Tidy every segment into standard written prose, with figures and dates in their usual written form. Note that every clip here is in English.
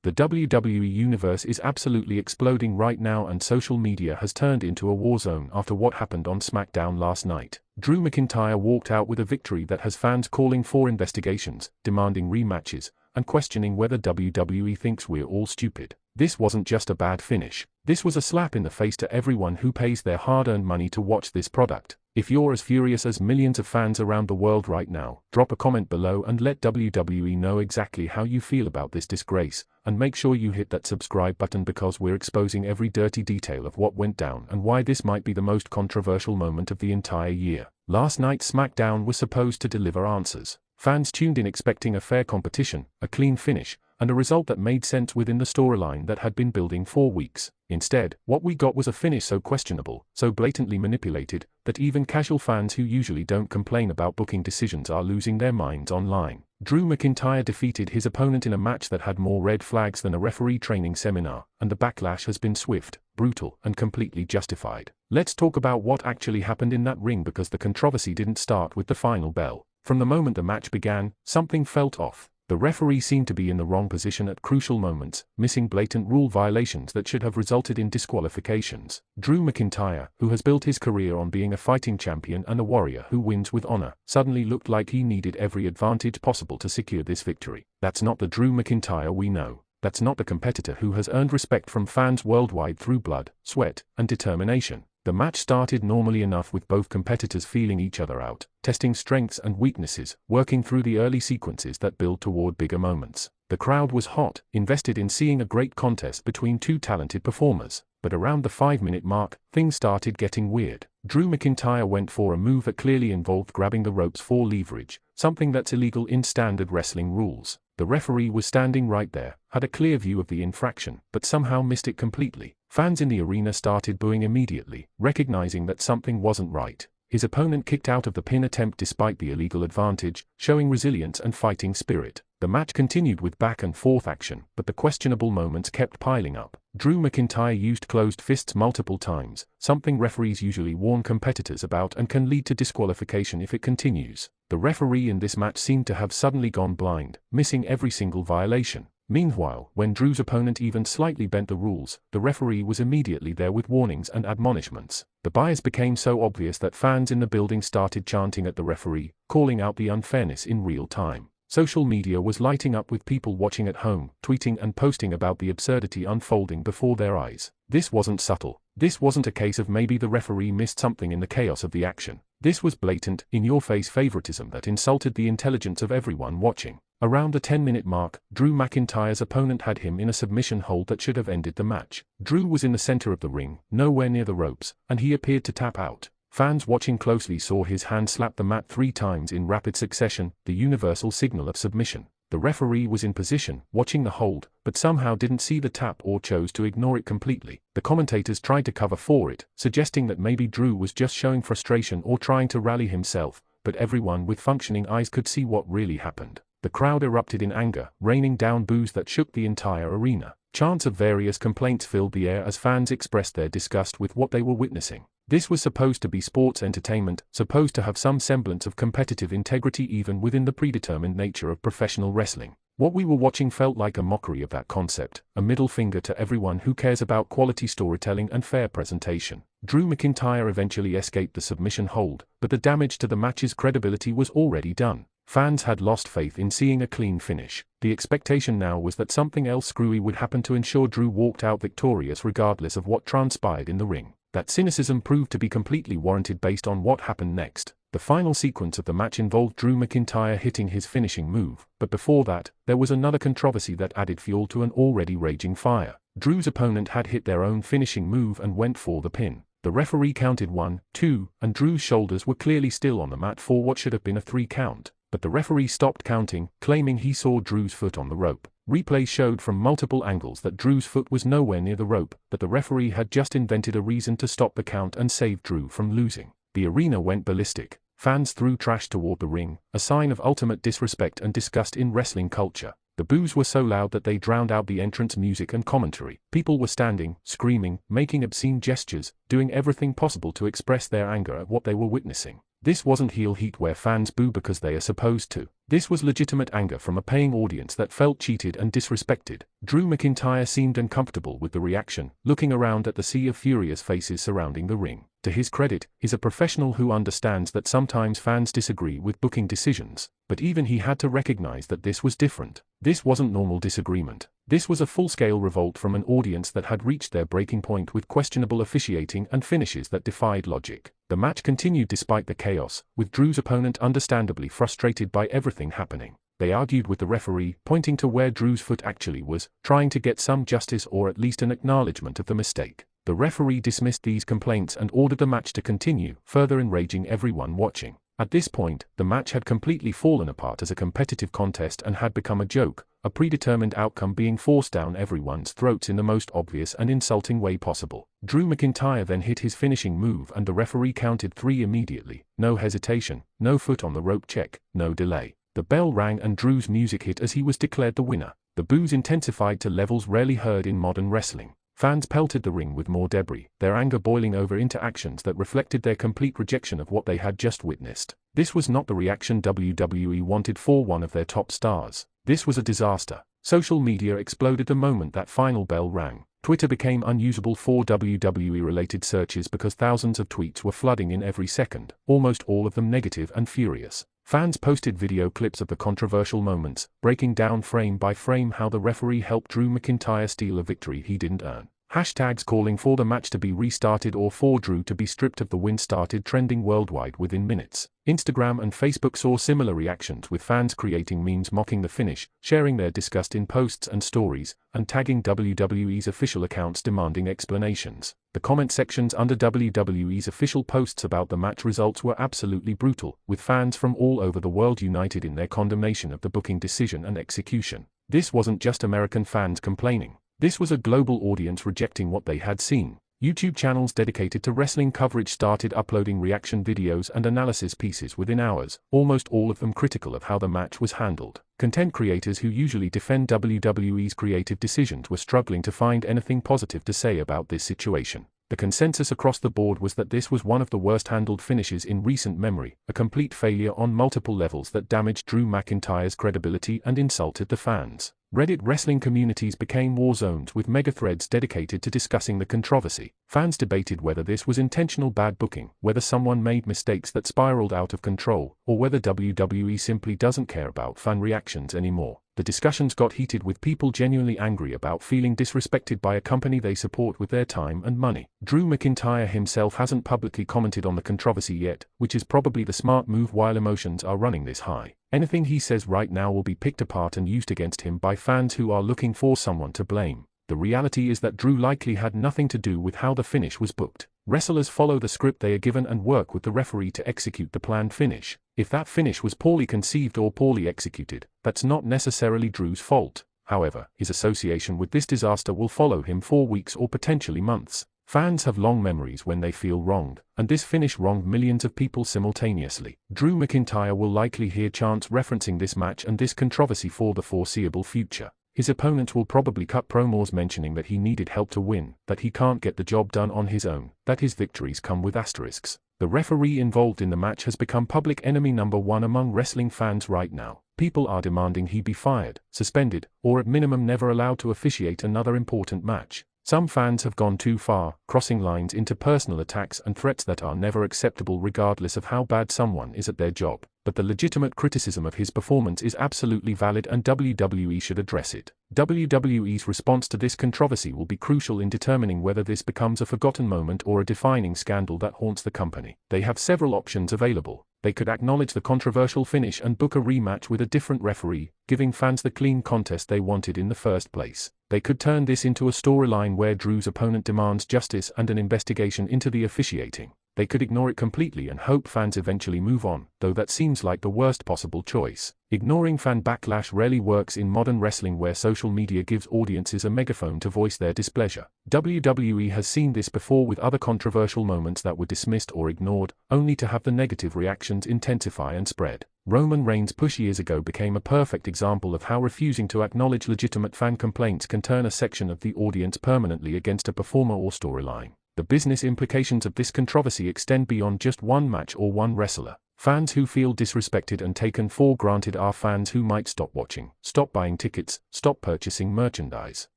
The WWE Universe is absolutely exploding right now, and social media has turned into a war zone after what happened on Smackdown last night. Drew McIntyre walked out with a victory that has fans calling for investigations, demanding rematches, and questioning whether WWE thinks we're all stupid. This wasn't just a bad finish. This was a slap in the face to everyone who pays their hard-earned money to watch this product. If you're as furious as millions of fans around the world right now, drop a comment below and let WWE know exactly how you feel about this disgrace, and make sure you hit that subscribe button because we're exposing every dirty detail of what went down and why this might be the most controversial moment of the entire year. Last night's SmackDown was supposed to deliver answers. Fans tuned in expecting a fair competition, a clean finish, and a result that made sense within the storyline that had been building for weeks. Instead, what we got was a finish so questionable, so blatantly manipulated, that even casual fans who usually don't complain about booking decisions are losing their minds online. Drew McIntyre defeated his opponent in a match that had more red flags than a referee training seminar, and the backlash has been swift, brutal, and completely justified. Let's talk about what actually happened in that ring, because the controversy didn't start with the final bell. From the moment the match began, something felt off. The referee seemed to be in the wrong position at crucial moments, missing blatant rule violations that should have resulted in disqualifications. Drew McIntyre, who has built his career on being a fighting champion and a warrior who wins with honor, suddenly looked like he needed every advantage possible to secure this victory. That's not the Drew McIntyre we know. That's not the competitor who has earned respect from fans worldwide through blood, sweat, and determination. The match started normally enough, with both competitors feeling each other out, testing strengths and weaknesses, working through the early sequences that build toward bigger moments. The crowd was hot, invested in seeing a great contest between two talented performers. But around the 5-minute mark, things started getting weird. Drew McIntyre went for a move that clearly involved grabbing the ropes for leverage, something that's illegal in standard wrestling rules. The referee was standing right there, had a clear view of the infraction, but somehow missed it completely. Fans in the arena started booing immediately, recognizing that something wasn't right. His opponent kicked out of the pin attempt despite the illegal advantage, showing resilience and fighting spirit. The match continued with back and forth action, but the questionable moments kept piling up. Drew McIntyre used closed fists multiple times, something referees usually warn competitors about and can lead to disqualification if it continues. The referee in this match seemed to have suddenly gone blind, missing every single violation. Meanwhile, when Drew's opponent even slightly bent the rules, the referee was immediately there with warnings and admonishments. The bias became so obvious that fans in the building started chanting at the referee, calling out the unfairness in real time. Social media was lighting up with people watching at home, tweeting and posting about the absurdity unfolding before their eyes. This wasn't subtle. This wasn't a case of maybe the referee missed something in the chaos of the action. This was blatant, in-your-face favoritism that insulted the intelligence of everyone watching. Around the 10-minute mark, Drew McIntyre's opponent had him in a submission hold that should have ended the match. Drew was in the center of the ring, nowhere near the ropes, and he appeared to tap out. Fans watching closely saw his hand slap the mat 3 times in rapid succession, the universal signal of submission. The referee was in position, watching the hold, but somehow didn't see the tap or chose to ignore it completely. The commentators tried to cover for it, suggesting that maybe Drew was just showing frustration or trying to rally himself, but everyone with functioning eyes could see what really happened. The crowd erupted in anger, raining down boos that shook the entire arena. Chants of various complaints filled the air as fans expressed their disgust with what they were witnessing. This was supposed to be sports entertainment, supposed to have some semblance of competitive integrity even within the predetermined nature of professional wrestling. What we were watching felt like a mockery of that concept, a middle finger to everyone who cares about quality storytelling and fair presentation. Drew McIntyre eventually escaped the submission hold, but the damage to the match's credibility was already done. Fans had lost faith in seeing a clean finish. The expectation now was that something else screwy would happen to ensure Drew walked out victorious regardless of what transpired in the ring. That cynicism proved to be completely warranted based on what happened next. The final sequence of the match involved Drew McIntyre hitting his finishing move, but before that, there was another controversy that added fuel to an already raging fire. Drew's opponent had hit their own finishing move and went for the pin. The referee counted 1, 2, and Drew's shoulders were clearly still on the mat for what should have been a 3 count. But the referee stopped counting, claiming he saw Drew's foot on the rope. Replays showed from multiple angles that Drew's foot was nowhere near the rope, but the referee had just invented a reason to stop the count and save Drew from losing. The arena went ballistic. Fans threw trash toward the ring, a sign of ultimate disrespect and disgust in wrestling culture. The boos were so loud that they drowned out the entrance music and commentary. People were standing, screaming, making obscene gestures, doing everything possible to express their anger at what they were witnessing. This wasn't heel heat where fans boo because they are supposed to. This was legitimate anger from a paying audience that felt cheated and disrespected. Drew McIntyre seemed uncomfortable with the reaction, looking around at the sea of furious faces surrounding the ring. To his credit, he's a professional who understands that sometimes fans disagree with booking decisions, but even he had to recognize that this was different. This wasn't normal disagreement. This was a full-scale revolt from an audience that had reached their breaking point with questionable officiating and finishes that defied logic. The match continued despite the chaos, with Drew's opponent understandably frustrated by everything happening. They argued with the referee, pointing to where Drew's foot actually was, trying to get some justice or at least an acknowledgement of the mistake. The referee dismissed these complaints and ordered the match to continue, further enraging everyone watching. At this point, the match had completely fallen apart as a competitive contest and had become a joke, a predetermined outcome being forced down everyone's throats in the most obvious and insulting way possible. Drew McIntyre then hit his finishing move and the referee counted 3 immediately. No hesitation, no foot on the rope check, no delay. The bell rang and Drew's music hit as he was declared the winner. The boos intensified to levels rarely heard in modern wrestling. Fans pelted the ring with more debris, their anger boiling over into actions that reflected their complete rejection of what they had just witnessed. This was not the reaction WWE wanted for one of their top stars. This was a disaster. Social media exploded the moment that final bell rang. Twitter became unusable for WWE-related searches because thousands of tweets were flooding in every second, almost all of them negative and furious. Fans posted video clips of the controversial moments, breaking down frame by frame how the referee helped Drew McIntyre steal a victory he didn't earn. Hashtags calling for the match to be restarted or for Drew to be stripped of the win started trending worldwide within minutes. Instagram and Facebook saw similar reactions, with fans creating memes mocking the finish, sharing their disgust in posts and stories, and tagging WWE's official accounts demanding explanations. The comment sections under WWE's official posts about the match results were absolutely brutal, with fans from all over the world united in their condemnation of the booking decision and execution. This wasn't just American fans complaining. This was a global audience rejecting what they had seen. YouTube channels dedicated to wrestling coverage started uploading reaction videos and analysis pieces within hours, almost all of them critical of how the match was handled. Content creators who usually defend WWE's creative decisions were struggling to find anything positive to say about this situation. The consensus across the board was that this was one of the worst handled finishes in recent memory, a complete failure on multiple levels that damaged Drew McIntyre's credibility and insulted the fans. Reddit wrestling communities became war zones with mega threads dedicated to discussing the controversy. Fans debated whether this was intentional bad booking, whether someone made mistakes that spiraled out of control, or whether WWE simply doesn't care about fan reactions anymore. The discussions got heated, with people genuinely angry about feeling disrespected by a company they support with their time and money. Drew McIntyre himself hasn't publicly commented on the controversy yet, which is probably the smart move while emotions are running this high. Anything he says right now will be picked apart and used against him by fans who are looking for someone to blame. The reality is that Drew likely had nothing to do with how the finish was booked. Wrestlers follow the script they are given and work with the referee to execute the planned finish. If that finish was poorly conceived or poorly executed, that's not necessarily Drew's fault. However, his association with this disaster will follow him for weeks or potentially months. Fans have long memories when they feel wronged, and this finish wronged millions of people simultaneously. Drew McIntyre will likely hear chants referencing this match and this controversy for the foreseeable future. His opponents will probably cut promos mentioning that he needed help to win, that he can't get the job done on his own, that his victories come with asterisks. The referee involved in the match has become public enemy number one among wrestling fans right now. People are demanding he be fired, suspended, or at minimum never allowed to officiate another important match. Some fans have gone too far, crossing lines into personal attacks and threats that are never acceptable regardless of how bad someone is at their job. But the legitimate criticism of his performance is absolutely valid and WWE should address it. WWE's response to this controversy will be crucial in determining whether this becomes a forgotten moment or a defining scandal that haunts the company. They have several options available. They could acknowledge the controversial finish and book a rematch with a different referee, giving fans the clean contest they wanted in the first place. They could turn this into a storyline where Drew's opponent demands justice and an investigation into the officiating. They could ignore it completely and hope fans eventually move on, though that seems like the worst possible choice. Ignoring fan backlash rarely works in modern wrestling, where social media gives audiences a megaphone to voice their displeasure. WWE has seen this before with other controversial moments that were dismissed or ignored, only to have the negative reactions intensify and spread. Roman Reigns' push years ago became a perfect example of how refusing to acknowledge legitimate fan complaints can turn a section of the audience permanently against a performer or storyline. The The business implications of this controversy extend beyond just one match or one wrestler. Fans who feel disrespected and taken for granted are fans who might stop watching, stop buying tickets, stop purchasing merchandise.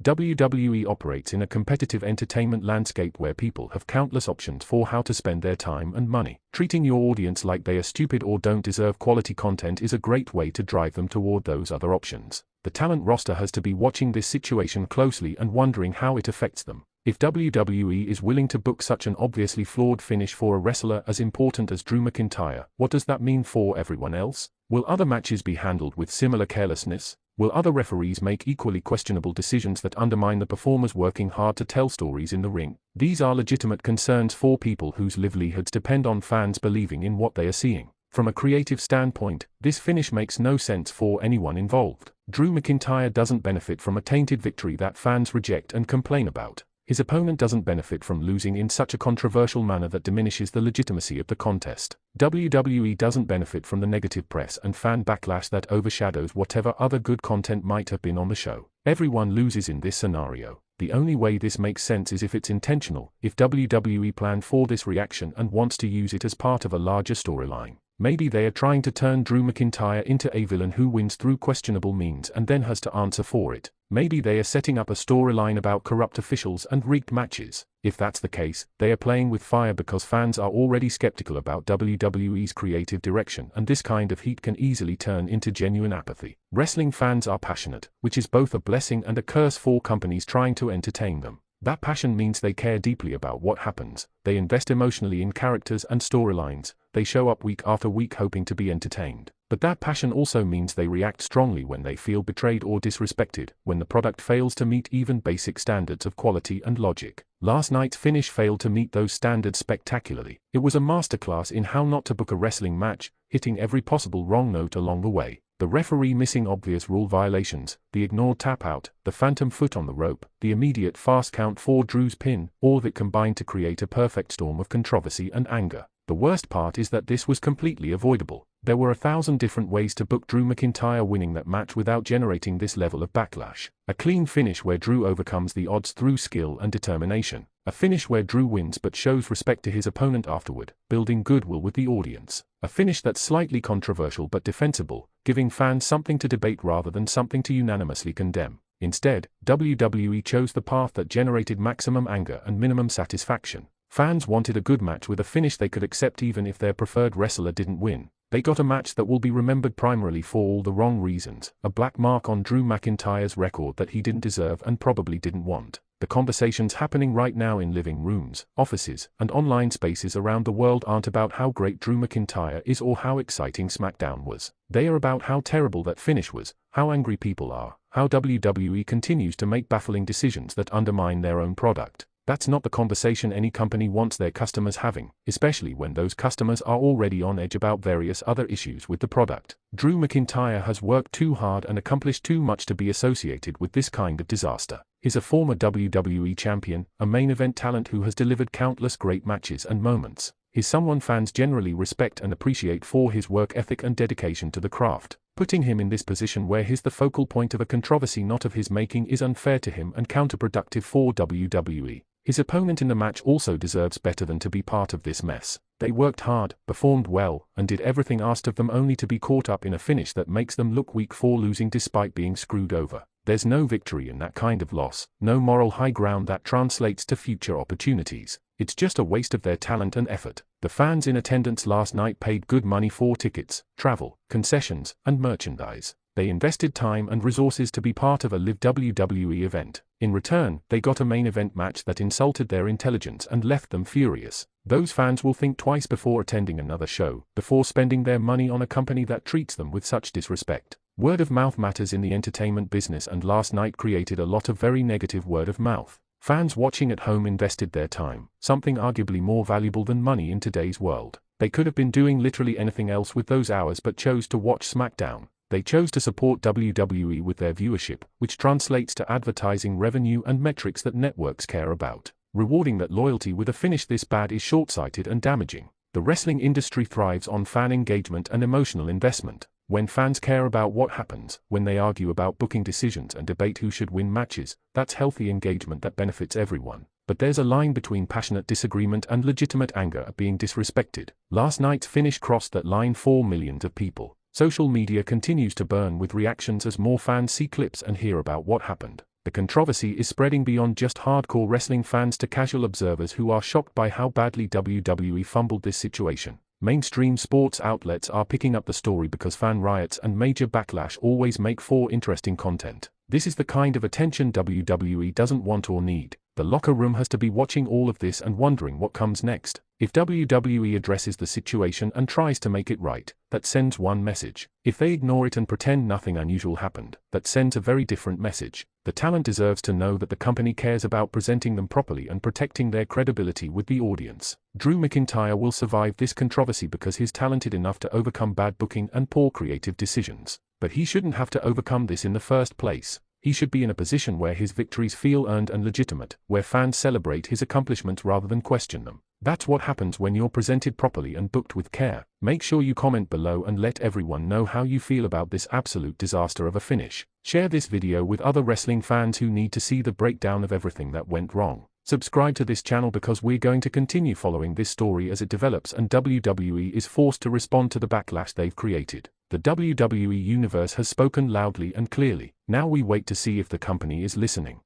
WWE operates in a competitive entertainment landscape where people have countless options for how to spend their time and money. Treating your audience like they are stupid or don't deserve quality content is a great way to drive them toward those other options. The talent roster has to be watching this situation closely and wondering how it affects them. If WWE is willing to book such an obviously flawed finish for a wrestler as important as Drew McIntyre, what does that mean for everyone else? Will other matches be handled with similar carelessness? Will other referees make equally questionable decisions that undermine the performers working hard to tell stories in the ring? These are legitimate concerns for people whose livelihoods depend on fans believing in what they are seeing. From a creative standpoint, this finish makes no sense for anyone involved. Drew McIntyre doesn't benefit from a tainted victory that fans reject and complain about. His opponent doesn't benefit from losing in such a controversial manner that diminishes the legitimacy of the contest. WWE doesn't benefit from the negative press and fan backlash that overshadows whatever other good content might have been on the show. Everyone loses in this scenario. The only way this makes sense is if it's intentional, if WWE planned for this reaction and wants to use it as part of a larger storyline. Maybe they are trying to turn Drew McIntyre into a villain who wins through questionable means and then has to answer for it. Maybe they are setting up a storyline about corrupt officials and rigged matches. If that's the case, they are playing with fire because fans are already skeptical about WWE's creative direction, and this kind of heat can easily turn into genuine apathy. Wrestling fans are passionate, which is both a blessing and a curse for companies trying to entertain them. That passion means they care deeply about what happens, they invest emotionally in characters and storylines, they show up week after week hoping to be entertained. But that passion also means they react strongly when they feel betrayed or disrespected, when the product fails to meet even basic standards of quality and logic. Last night's finish failed to meet those standards spectacularly. It was a masterclass in how not to book a wrestling match, hitting every possible wrong note along the way. The referee missing obvious rule violations, the ignored tap-out, the phantom foot on the rope, the immediate fast count for Drew's pin, all of it combined to create a perfect storm of controversy and anger. The worst part is that this was completely avoidable. There were 1,000 different ways to book Drew McIntyre winning that match without generating this level of backlash. A clean finish where Drew overcomes the odds through skill and determination. A finish where Drew wins but shows respect to his opponent afterward, building goodwill with the audience. A finish that's slightly controversial but defensible, giving fans something to debate rather than something to unanimously condemn. Instead, WWE chose the path that generated maximum anger and minimum satisfaction. Fans wanted a good match with a finish they could accept even if their preferred wrestler didn't win. They got a match that will be remembered primarily for all the wrong reasons, a black mark on Drew McIntyre's record that he didn't deserve and probably didn't want. The conversations happening right now in living rooms, offices, and online spaces around the world aren't about how great Drew McIntyre is or how exciting Smackdown was. They are about how terrible that finish was, how angry people are, how WWE continues to make baffling decisions that undermine their own product. That's not the conversation any company wants their customers having, especially when those customers are already on edge about various other issues with the product. Drew McIntyre has worked too hard and accomplished too much to be associated with this kind of disaster. He's a former WWE champion, a main event talent who has delivered countless great matches and moments. He's someone fans generally respect and appreciate for his work ethic and dedication to the craft. Putting him in this position where he's the focal point of a controversy not of his making is unfair to him and counterproductive for WWE. His opponent in the match also deserves better than to be part of this mess. They worked hard, performed well, and did everything asked of them only to be caught up in a finish that makes them look weak for losing despite being screwed over. There's no victory in that kind of loss, no moral high ground that translates to future opportunities. It's just a waste of their talent and effort. The fans in attendance last night paid good money for tickets, travel, concessions, and merchandise. They invested time and resources to be part of a live WWE event. In return, they got a main event match that insulted their intelligence and left them furious. Those fans will think twice before attending another show, before spending their money on a company that treats them with such disrespect. Word of mouth matters in the entertainment business, and last night created a lot of very negative word of mouth. Fans watching at home invested their time, something arguably more valuable than money in today's world. They could have been doing literally anything else with those hours but chose to watch Smackdown. They chose to support WWE with their viewership, which translates to advertising revenue and metrics that networks care about. Rewarding that loyalty with a finish this bad is short-sighted and damaging. The wrestling industry thrives on fan engagement and emotional investment. When fans care about what happens, when they argue about booking decisions and debate who should win matches, that's healthy engagement that benefits everyone. but there's a line between passionate disagreement and legitimate anger at being disrespected. Last night's finish crossed that line for millions of people. Social media continues to burn with reactions as more fans see clips and hear about what happened. The controversy is spreading beyond just hardcore wrestling fans to casual observers who are shocked by how badly WWE fumbled this situation. Mainstream sports outlets are picking up the story because fan riots and major backlash always make for interesting content. This is the kind of attention WWE doesn't want or need. The locker room has to be watching all of this and wondering what comes next. If WWE addresses the situation and tries to make it right, that sends one message. If they ignore it and pretend nothing unusual happened, that sends a very different message. The talent deserves to know that the company cares about presenting them properly and protecting their credibility with the audience. Drew McIntyre will survive this controversy because he's talented enough to overcome bad booking and poor creative decisions. But he shouldn't have to overcome this in the first place. He should be in a position where his victories feel earned and legitimate, where fans celebrate his accomplishments rather than question them. That's what happens when you're presented properly and booked with care. Make sure you comment below and let everyone know how you feel about this absolute disaster of a finish. Share this video with other wrestling fans who need to see the breakdown of everything that went wrong. Subscribe to this channel because we're going to continue following this story as it develops and WWE is forced to respond to the backlash they've created. The WWE Universe has spoken loudly and clearly. Now we wait to see if the company is listening.